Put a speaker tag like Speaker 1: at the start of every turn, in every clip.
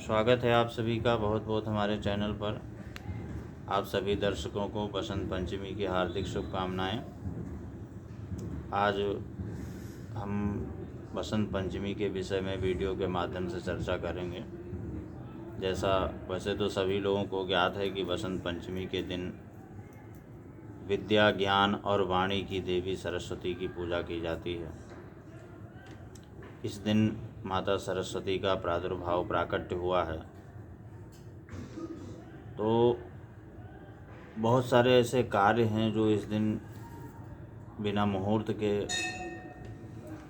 Speaker 1: स्वागत है आप सभी का बहुत बहुत हमारे चैनल पर। आप सभी दर्शकों को बसंत पंचमी की हार्दिक शुभकामनाएं। आज हम बसंत पंचमी के विषय में वीडियो के माध्यम से चर्चा करेंगे। जैसा वैसे तो सभी लोगों को ज्ञात है कि बसंत पंचमी के दिन विद्या, ज्ञान और वाणी की देवी सरस्वती की पूजा की जाती है। इस दिन माता सरस्वती का प्रादुर्भाव प्राकट्य हुआ है। तो बहुत सारे ऐसे कार्य हैं जो इस दिन बिना मुहूर्त के,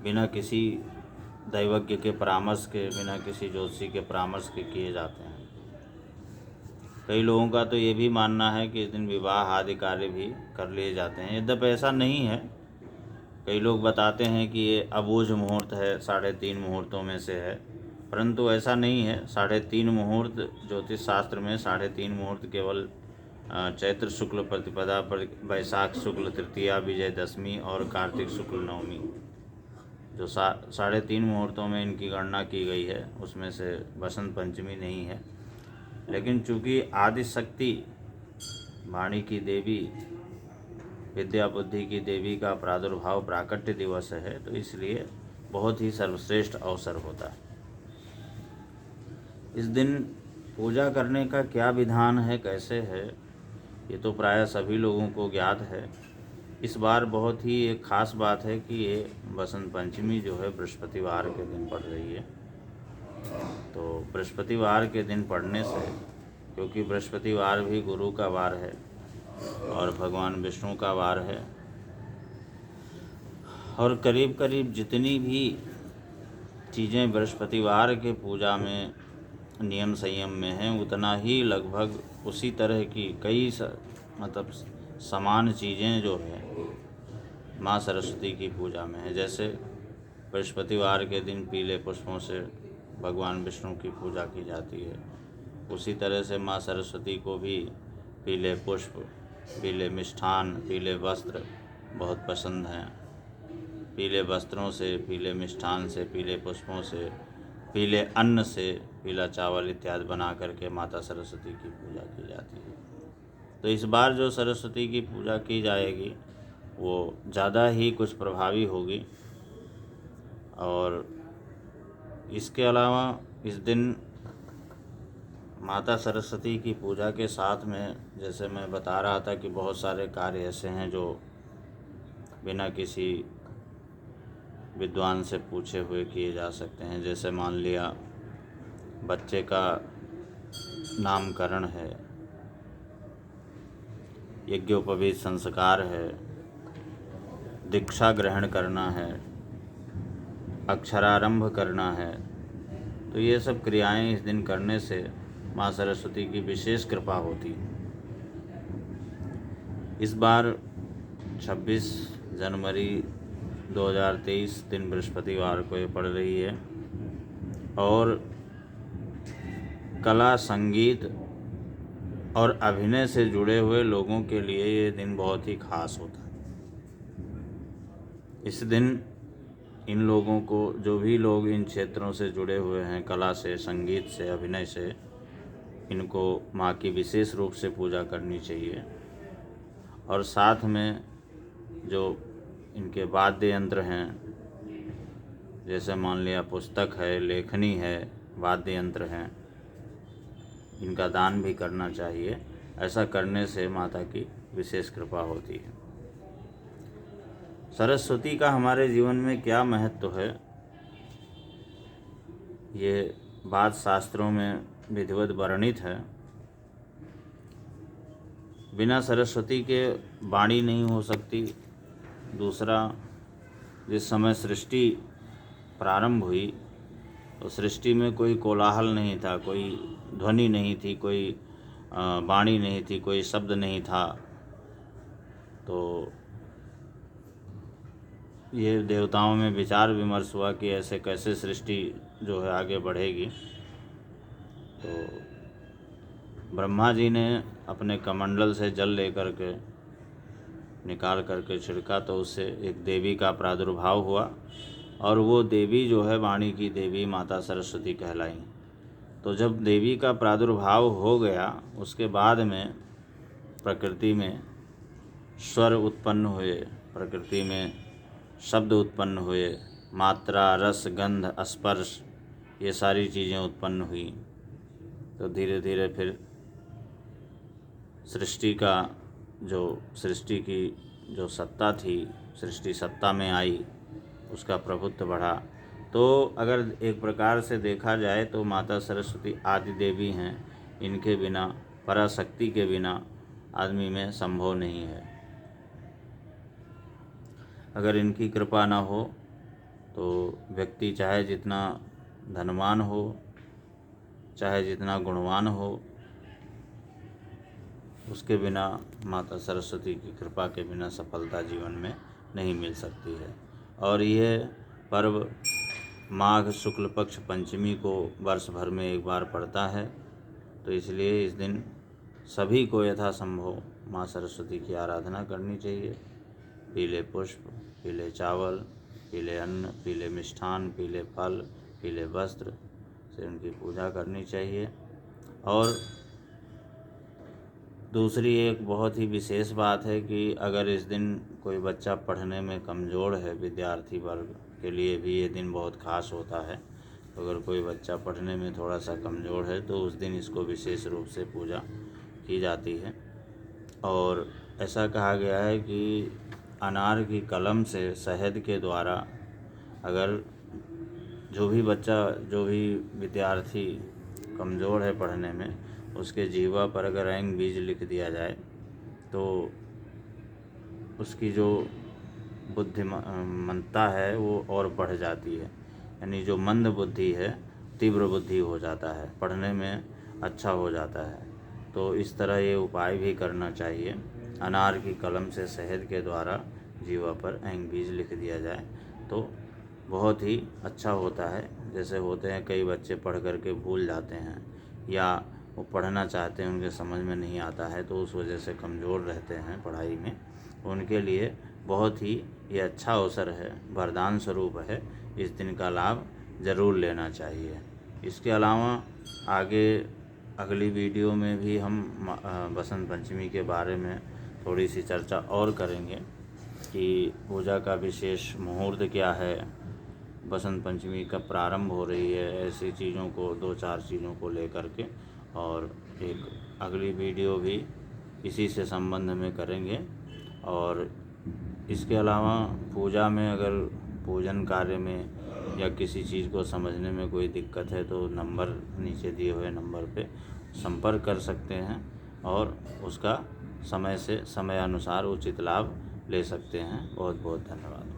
Speaker 1: बिना किसी दैवज्ञ के परामर्श के, बिना किसी ज्योतिषी के परामर्श के किए जाते हैं। कई लोगों का तो ये भी मानना है कि इस दिन विवाह आदि कार्य भी कर लिए जाते हैं। यद्यपि ऐसा नहीं है। कई लोग बताते हैं कि ये अबूझ मुहूर्त है, 3.5 मुहूर्तों में से है, परंतु ऐसा नहीं है। 3.5 मुहूर्त ज्योतिष शास्त्र में 3.5 मुहूर्त केवल चैत्र शुक्ल प्रतिपदा पर, वैशाख शुक्ल तृतीया, विजयदशमी और कार्तिक शुक्ल नवमी, जो 3.5 मुहूर्तों में इनकी गणना की गई है, उसमें से बसंत पंचमी नहीं है। लेकिन चूँकि आदिशक्ति, वाणी की देवी, विद्या बुद्धि की देवी का प्रादुर्भाव प्राकट्य दिवस है, तो इसलिए बहुत ही सर्वश्रेष्ठ अवसर होता है। इस दिन पूजा करने का क्या विधान है, कैसे है, ये तो प्रायः सभी लोगों को ज्ञात है। इस बार बहुत ही एक ख़ास बात है कि ये बसंत पंचमी जो है बृहस्पतिवार के दिन पड़ रही है। तो बृहस्पतिवार के दिन पड़ने से, क्योंकि बृहस्पतिवार भी गुरु का वार है और भगवान विष्णु का वार है, और करीब करीब जितनी भी चीज़ें बृहस्पतिवार के पूजा में नियम संयम में हैं, उतना ही लगभग उसी तरह की कई मतलब समान चीज़ें जो है माँ सरस्वती की पूजा में है। जैसे बृहस्पतिवार के दिन पीले पुष्पों से भगवान विष्णु की पूजा की जाती है, उसी तरह से माँ सरस्वती को भी पीले पुष्प, पीले मिष्ठान, पीले वस्त्र बहुत पसंद हैं। पीले वस्त्रों से, पीले मिष्ठान से, पीले पुष्पों से, पीले अन्न से, पीला चावल इत्यादि बना करके माता सरस्वती की पूजा की जाती है। तो इस बार जो सरस्वती की पूजा की जाएगी वो ज़्यादा ही कुछ प्रभावी होगी। और इसके अलावा इस दिन माता सरस्वती की पूजा के साथ में, जैसे मैं बता रहा था कि बहुत सारे कार्य ऐसे हैं जो बिना किसी विद्वान से पूछे हुए किए जा सकते हैं। जैसे मान लिया बच्चे का नामकरण है, यज्ञोपवीत संस्कार है, दीक्षा ग्रहण करना है, अक्षरारंभ करना है, तो ये सब क्रियाएं इस दिन करने से माँ सरस्वती की विशेष कृपा होती है। इस बार 26 जनवरी 2023 दिन बृहस्पतिवार को ये पड़ रही है, और कला, संगीत और अभिनय से जुड़े हुए लोगों के लिए ये दिन बहुत ही खास होता है। इस दिन इन लोगों को, जो भी लोग इन क्षेत्रों से जुड़े हुए हैं, कला से, संगीत से, अभिनय से, इनको माँ की विशेष रूप से पूजा करनी चाहिए। और साथ में जो इनके वाद्य यंत्र हैं, जैसे मान लिया पुस्तक है, लेखनी है, वाद्य यंत्र हैं, इनका दान भी करना चाहिए। ऐसा करने से माता की विशेष कृपा होती है। सरस्वती का हमारे जीवन में क्या महत्व है, ये बात शास्त्रों में विधिवत वर्णित है। बिना सरस्वती के वाणी नहीं हो सकती। दूसरा, जिस समय सृष्टि प्रारंभ हुई तो सृष्टि में कोई कोलाहल नहीं था, कोई ध्वनि नहीं थी, कोई वाणी नहीं थी, कोई शब्द नहीं था। तो ये देवताओं में विचार विमर्श हुआ कि ऐसे कैसे सृष्टि जो है आगे बढ़ेगी। तो ब्रह्मा जी ने अपने कमंडल से जल लेकर के निकाल करके छिड़का, तो उससे एक देवी का प्रादुर्भाव हुआ, और वो देवी जो है वाणी की देवी माता सरस्वती कहलाई। तो जब देवी का प्रादुर्भाव हो गया उसके बाद में प्रकृति में स्वर उत्पन्न हुए, प्रकृति में शब्द उत्पन्न हुए, मात्रा, रस, गंध, स्पर्श, ये सारी चीज़ें उत्पन्न हुई। तो धीरे धीरे फिर सृष्टि की जो सत्ता थी, सृष्टि सत्ता में आई, उसका प्रभुत्व बढ़ा। तो अगर एक प्रकार से देखा जाए तो माता सरस्वती आदि देवी हैं, इनके बिना, पराशक्ति के बिना आदमी में संभव नहीं है। अगर इनकी कृपा ना हो तो व्यक्ति चाहे जितना धनवान हो, चाहे जितना गुणवान हो, उसके बिना, माता सरस्वती की कृपा के बिना सफलता जीवन में नहीं मिल सकती है। और यह पर्व माघ शुक्ल पक्ष पंचमी को वर्ष भर में एक बार पड़ता है। तो इसलिए इस दिन सभी को यथासंभव माँ सरस्वती की आराधना करनी चाहिए। पीले पुष्प, पीले चावल, पीले अन्न, पीले मिष्ठान, पीले फल, पीले वस्त्र से उनकी पूजा करनी चाहिए। और दूसरी एक बहुत ही विशेष बात है कि अगर इस दिन कोई बच्चा पढ़ने में कमज़ोर है, विद्यार्थी वर्ग के लिए भी ये दिन बहुत ख़ास होता है। तो अगर कोई बच्चा पढ़ने में थोड़ा सा कमज़ोर है तो उस दिन इसको विशेष रूप से पूजा की जाती है। और ऐसा कहा गया है कि अनार की कलम से शहद के द्वारा अगर जो भी विद्यार्थी कमज़ोर है पढ़ने में, उसके जीवा पर अगर ऐंग बीज लिख दिया जाए तो उसकी जो बुद्धिमत्ता है वो और बढ़ जाती है। यानी जो मंद बुद्धि है तीव्र बुद्धि हो जाता है, पढ़ने में अच्छा हो जाता है। तो इस तरह ये उपाय भी करना चाहिए। अनार की कलम से शहद के द्वारा जीवा पर ऐंग बीज लिख दिया जाए तो बहुत ही अच्छा होता है। जैसे होते हैं कई बच्चे पढ़ करके भूल जाते हैं, या वो पढ़ना चाहते हैं उनके समझ में नहीं आता है, तो उस वजह से कमज़ोर रहते हैं पढ़ाई में। उनके लिए बहुत ही ये अच्छा अवसर है, वरदान स्वरूप है। इस दिन का लाभ ज़रूर लेना चाहिए। इसके अलावा आगे अगली वीडियो में भी हम बसंत पंचमी के बारे में थोड़ी सी चर्चा और करेंगे कि पूजा का विशेष मुहूर्त क्या है, बसंत पंचमी कब प्रारंभ हो रही है, ऐसी चीज़ों को, 2-4 चीज़ों को लेकर के। और एक अगली वीडियो भी इसी से संबंध में करेंगे। और इसके अलावा पूजा में अगर पूजन कार्य में या किसी चीज़ को समझने में कोई दिक्कत है तो नंबर, नीचे दिए हुए नंबर पे संपर्क कर सकते हैं और उसका समय अनुसार उचित लाभ ले सकते हैं। बहुत बहुत धन्यवाद।